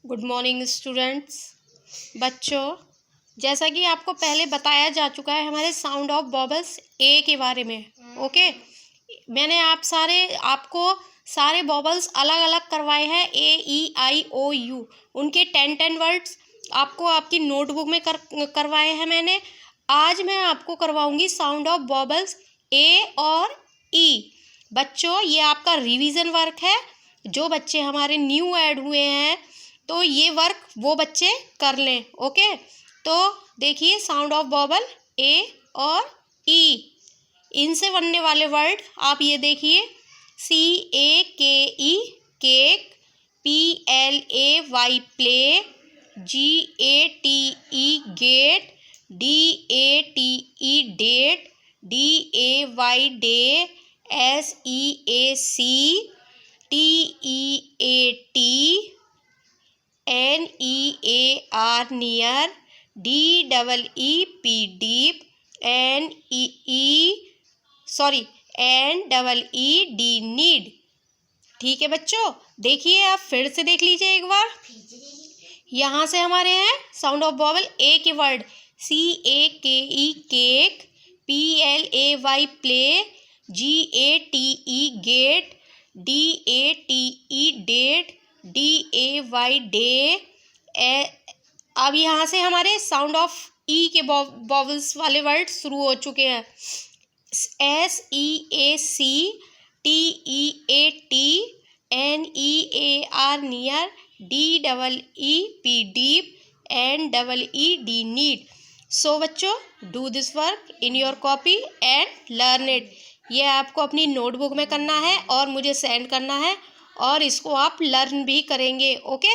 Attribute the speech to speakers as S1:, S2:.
S1: Good morning students. बच्चों, जैसा कि आपको पहले बताया जा चुका है हमारे साउंड ऑफ वॉवल्स ए के बारे में। ओके, मैंने आपको सारे वॉवल्स अलग अलग करवाए हैं, ए ई आई ओ यू। उनके 10 वर्ड्स आपको आपकी नोटबुक में करवाए हैं मैंने। आज मैं आपको करवाऊंगी साउंड ऑफ वॉवल्स ए और ई। बच्चों, ये आपका रिवीजन वर्क है। जो बच्चे हमारे न्यू ऐड हुए हैं तो ये वर्क वो बच्चे कर लें। ओके, तो देखिए साउंड ऑफ वॉवल ए और ई, इनसे बनने वाले वर्ड आप ये देखिए। CAKE cake, PLAY play, GATE gate, DATE date, DAY day, SEAC, TEAT, NEAR near, DEEP deep, NEED need. ठीक है बच्चों, देखिए आप फिर से देख लीजिए एक बार। यहाँ से हमारे हैं साउंड ऑफ वॉवल ए के word CAKE cake, PLAY play, GATE gate, DATE date, DAY day. अब यहाँ से हमारे साउंड ऑफ ई के वॉवल्स वाले वर्ड शुरू हो चुके हैं। SEAC, TEAT, NEAR near, DEEP deep, NEED need. So बच्चों, do this work in your copy and learn it. ये आपको अपनी नोटबुक में करना है और मुझे सेंड करना है, और इसको आप लर्न भी करेंगे। ओके।